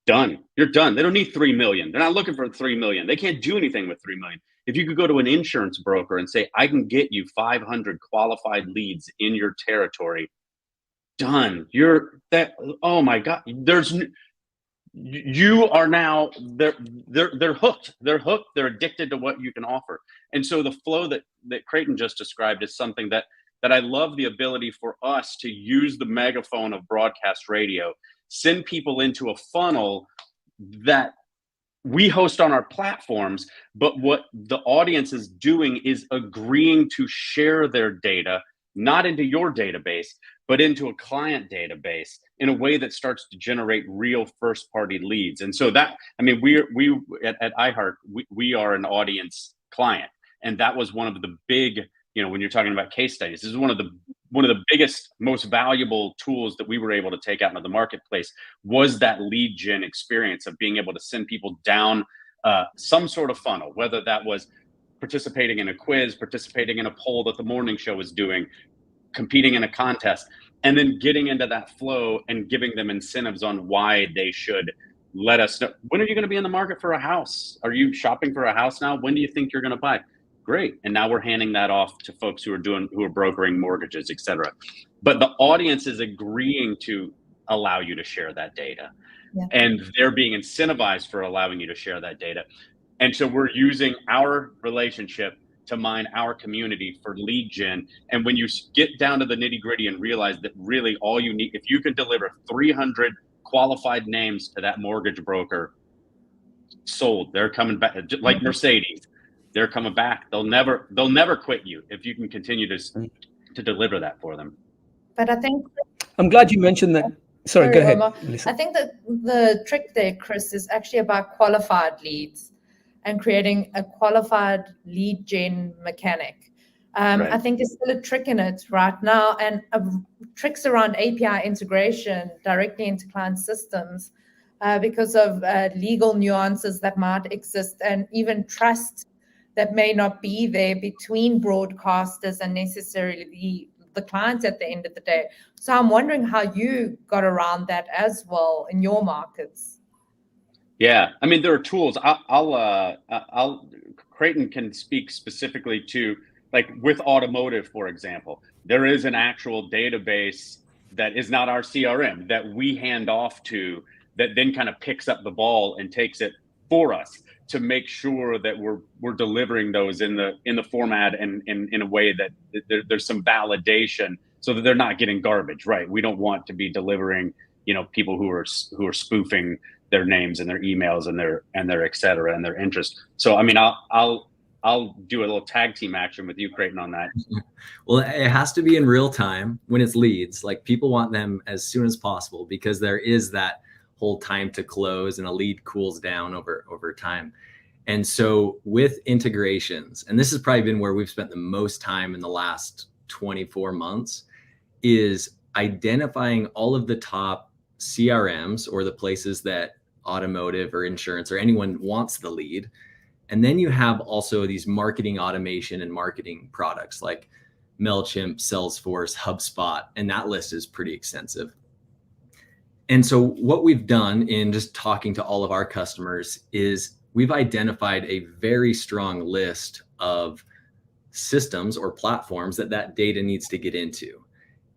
done. You're done. They don't need 3 million. They're not looking for 3 million. They can't do anything with 3 million. If you could go to an insurance broker and say, I can get you 500 qualified leads in your territory, done. Oh my God, you are now, they're hooked. They're hooked. They're addicted to what you can offer. And so the flow that Creighton just described is something that I love the ability for us to use the megaphone of broadcast radio, send people into a funnel that we host on our platforms, but what the audience is doing is agreeing to share their data, not into your database, but into a client database in a way that starts to generate real first-party leads. And so that, I mean, we at iHeart, we are an audience client, and that was one of the big, when you're talking about case studies, this is one of the biggest, most valuable tools that we were able to take out into the marketplace was that lead gen experience of being able to send people down some sort of funnel, whether that was participating in a quiz, participating in a poll that the morning show was doing, competing in a contest, and then getting into that flow and giving them incentives on why they should let us know. When are you going to be in the market for a house? Are you shopping for a house now? When do you think you're going to buy? Great. And now we're handing that off to folks who are brokering mortgages, et cetera. But the audience is agreeing to allow you to share that data. Yeah. And they're being incentivized for allowing you to share that data. And so we're using our relationship to mine our community for lead gen. And when you get down to the nitty gritty and realize that really all you need, if you can deliver 300 qualified names to that mortgage broker, sold, they're coming back, like Mercedes, they're coming back. They'll never quit you if you can continue to deliver that for them. But I think I'm glad you mentioned that. Sorry, go ahead, Omar. Melissa. I think that the trick there, Chris, is actually about qualified leads and creating a qualified lead gen mechanic. Right. I think there's still a trick in it right now, and tricks around API integration directly into client systems because of legal nuances that might exist, and even trust that may not be there between broadcasters and necessarily the clients at the end of the day. So I'm wondering how you got around that as well in your markets. Yeah, I mean, there are tools. I'll Creighton can speak specifically to, like, with automotive, for example. There is an actual database that is not our CRM that we hand off to, that then kind of picks up the ball and takes it for us to make sure that we're delivering those in the format and in a way that there's some validation, so that they're not getting garbage. Right? We don't want to be delivering, people who are spoofing their names and their emails and their et cetera and their interest. So I mean, I'll do a little tag team action with you, Creighton, on that. Well, it has to be in real time when it's leads. Like, people want them as soon as possible, because there is that whole time to close, and a lead cools down over time. And so with integrations, and this has probably been where we've spent the most time in the last 24 months, is identifying all of the top CRMs, or the places that automotive or insurance or anyone wants the lead. And then you have also these marketing automation and marketing products like MailChimp, Salesforce, HubSpot, and that list is pretty extensive. And so what we've done in just talking to all of our customers is we've identified a very strong list of systems or platforms that data needs to get into.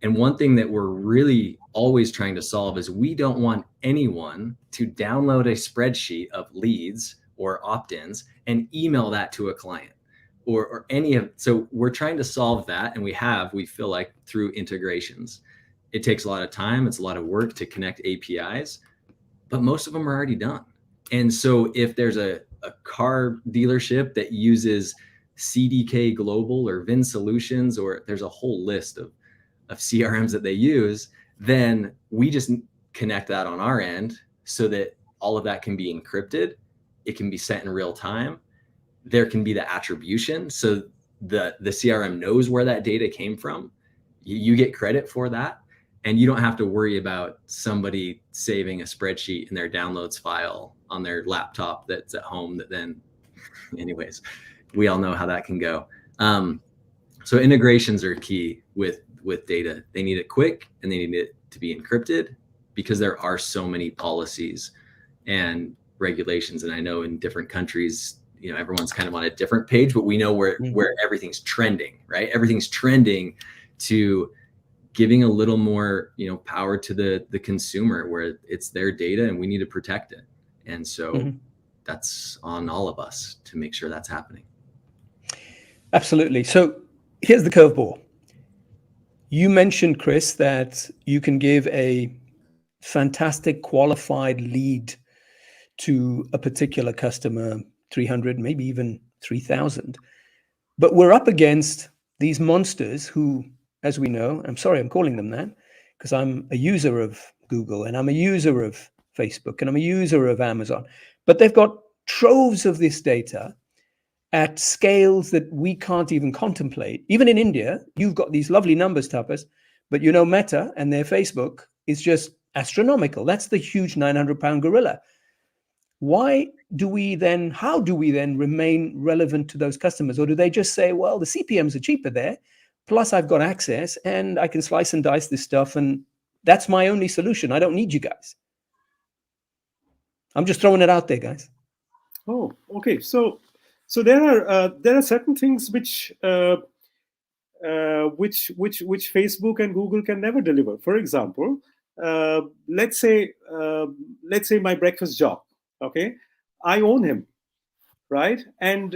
And one thing that we're really always trying to solve is we don't want anyone to download a spreadsheet of leads or opt-ins and email that to a client or any of. So we're trying to solve that, and we feel like, through integrations. It takes a lot of time, it's a lot of work to connect APIs, but most of them are already done. And so if there's a car dealership that uses CDK Global or Vin Solutions, or there's a whole list of CRMs that they use, then we just connect that on our end so that all of that can be encrypted. It can be sent in real time. There can be the attribution, so the CRM knows where that data came from. You get credit for that, and you don't have to worry about somebody saving a spreadsheet in their downloads file on their laptop that's at home that then, anyways, we all know how that can go. So integrations are key with data. They need it quick, and they need it to be encrypted, because there are so many policies and regulations. And I know in different countries, everyone's kind of on a different page, but we know where everything's trending, right? Everything's trending to giving a little more, power to the consumer, where it's their data and we need to protect it. And so that's on all of us to make sure that's happening. Absolutely. So here's the curveball. You mentioned, Chris, that you can give a fantastic qualified lead to a particular customer, 300, maybe even 3,000. But we're up against these monsters who, as we know, I'm sorry, I'm calling them that because I'm a user of Google and I'm a user of Facebook and I'm a user of Amazon, but they've got troves of this data at scales that we can't even contemplate. Even in India, you've got these lovely numbers, Tapas, but Meta and their Facebook is just astronomical. That's the huge 900-pound gorilla. How do we then remain relevant to those customers? Or do they just say, well, the CPMs are cheaper there, plus I've got access and I can slice and dice this stuff, and that's my only solution. I don't need you guys. I'm just throwing it out there, guys. Oh, okay. So there are certain things which Facebook and Google can never deliver. For example, let's say my breakfast job. Okay, I own him, right? And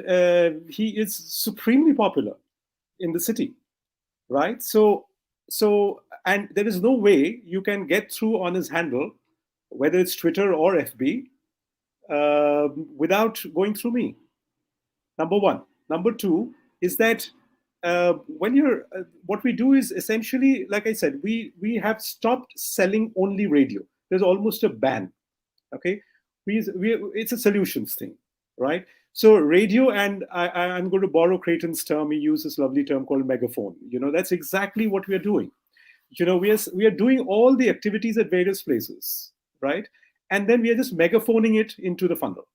he is supremely popular in the city, right? So and there is no way you can get through on his handle, whether it's Twitter or FB, without going through me. Number one. Number two is that when you're, what we do is essentially, like I said, we have stopped selling only radio. There's almost a ban. Okay, it's a solutions thing, right? So radio, and I'm going to borrow Creighton's term. He used this lovely term called megaphone. That's exactly what we are doing. We are doing all the activities at various places, right? And then we are just megaphoning it into the funnel.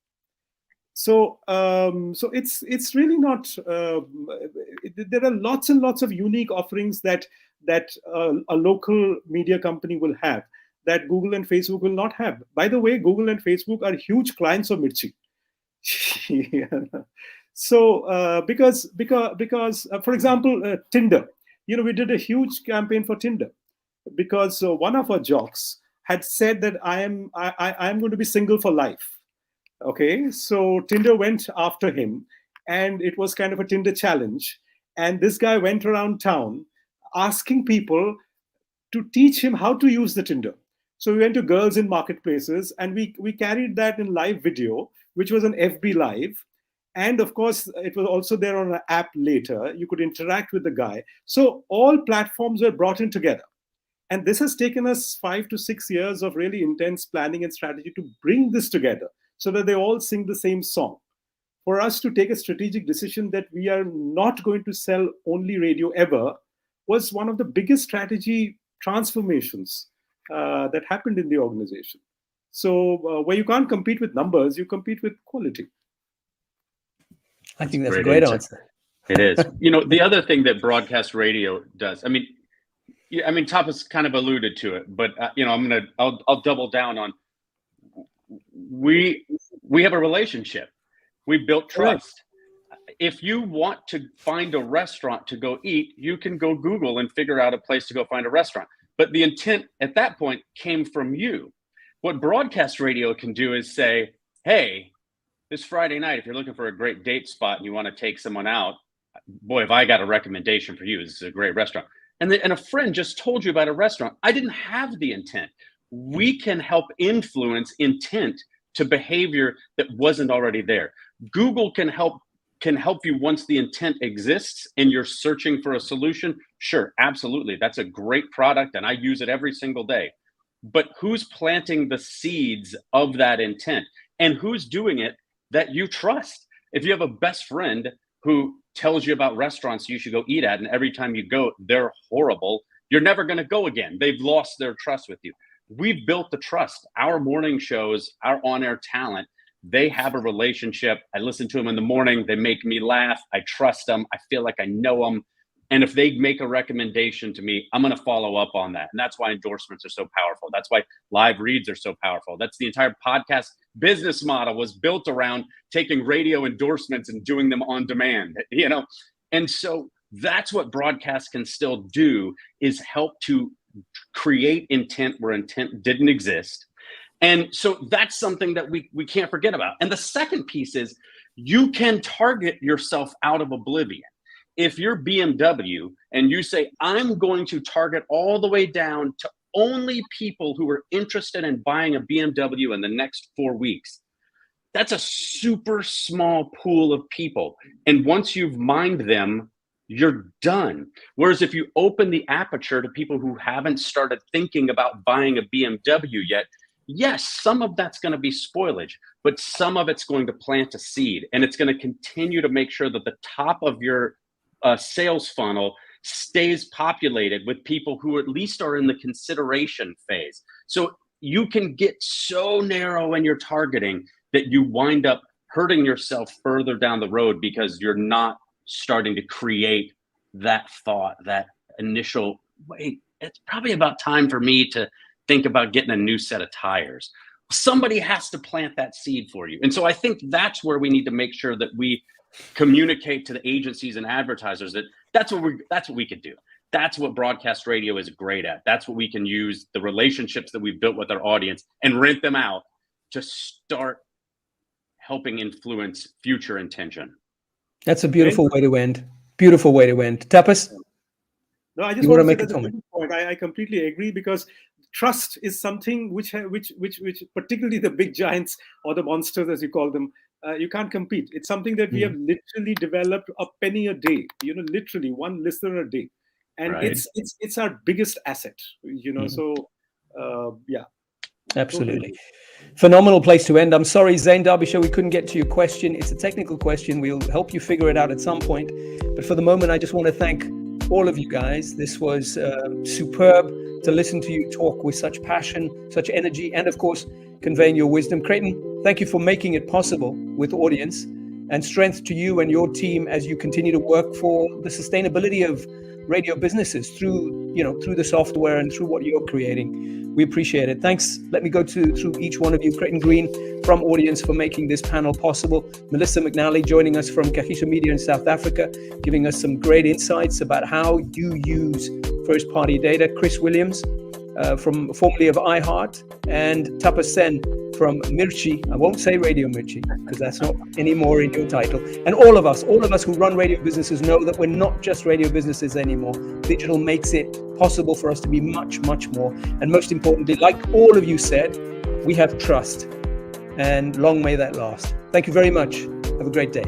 So it's really not. There are lots and lots of unique offerings that a local media company will have that Google and Facebook will not have. By the way, Google and Facebook are huge clients of Mirchi. So because for example, Tinder, we did a huge campaign for Tinder because one of our jocks had said that I am going to be single for life. Okay, so Tinder went after him, and it was kind of a Tinder challenge. And this guy went around town asking people to teach him how to use the Tinder. So we went to girls in marketplaces, and we carried that in live video, which was an FB Live. And of course, it was also there on an app later. You could interact with the guy. So all platforms were brought in together. And this has taken us 5 to 6 years of really intense planning and strategy to bring this together so that they all sing the same song. For us to take a strategic decision that we are not going to sell only radio ever was one of the biggest strategy transformations that happened in the organization. So where you can't compete with numbers, you compete with quality. I think that's a great answer. It is. The other thing that broadcast radio does, I mean, Tapas kind of alluded to it, but I'll double down on. We have a relationship. We built trust. Right. If you want to find a restaurant to go eat, you can go Google and figure out a place to go find a restaurant. But the intent at that point came from you. What broadcast radio can do is say, hey, this Friday night, if you're looking for a great date spot and you want to take someone out, boy, have I got a recommendation for you. This is a great restaurant. And a friend just told you about a restaurant. I didn't have the intent. We can help influence intent to behavior that wasn't already there. Google can help you once the intent exists and you're searching for a solution. Sure, absolutely. That's a great product and I use it every single day. But who's planting the seeds of that intent? And who's doing it that you trust? If you have a best friend who tells you about restaurants you should go eat at, and every time you go, they're horrible, you're never going to go again. They've lost their trust with you. We've built the trust. Our morning shows, our on-air talent, they have a relationship. I listen to them in the morning. They make me laugh. I trust them. I feel like I know them. And if they make a recommendation to me, I'm going to follow up on that. And that's why endorsements are so powerful. That's why live reads are so powerful. That's the entire podcast business model was built around taking radio endorsements and doing them on demand, And so that's what broadcast can still do, is help to create intent where intent didn't exist. And so that's something that we can't forget about. And the second piece is you can target yourself out of oblivion. If you're BMW and you say, I'm going to target all the way down to only people who are interested in buying a BMW in the next 4 weeks, that's a super small pool of people. And once you've mined them, you're done. Whereas if you open the aperture to people who haven't started thinking about buying a BMW yet, yes, some of that's going to be spoilage, but some of it's going to plant a seed, and it's going to continue to make sure that the top of your sales funnel stays populated with people who at least are in the consideration phase. So you can get so narrow in your targeting that you wind up hurting yourself further down the road because you're not starting to create that thought, that initial, wait, it's probably about time for me to think about getting a new set of tires. Somebody has to plant that seed for you. And so I think that's where we need to make sure that we communicate to the agencies and advertisers that that's what we could do. That's what broadcast radio is great at. That's what we can use, the relationships that we've built with our audience, and rent them out to start helping influence future intention. That's a beautiful way to end. Beautiful way to end. Tapas? No, I just want to make a comment. Point. I completely agree, because trust is something which particularly the big giants or the monsters, as you call them, you can't compete. It's something that we have literally developed a penny a day, literally one listener a day. And Right. it's our biggest asset, so yeah. Absolutely. Phenomenal place to end. I'm sorry, Zain Derbyshire, we couldn't get to your question. It's a technical question. We'll help you figure it out at some point. But for the moment, I just want to thank all of you guys. This was superb to listen to you talk with such passion, such energy, and of course, conveying your wisdom. Creighton, thank you for making it possible with audience, and strength to you and your team as you continue to work for the sustainability of radio businesses through the software and through what you're creating. We appreciate it. Thanks. Let me go through each one of you. Creighton Green from Audience for making this panel possible. Melissa McNally joining us from Kagiso Media in South Africa, giving us some great insights about how you use first-party data. Chris Williams, formerly of iHeart, and Tapas Sen from Mirchi. I won't say Radio Mirchi because that's not anymore in your title. And all of us who run radio businesses know that we're not just radio businesses anymore. Digital makes it possible for us to be much, much more. And most importantly, like all of you said, we have trust. And long may that last. Thank you very much. Have a great day.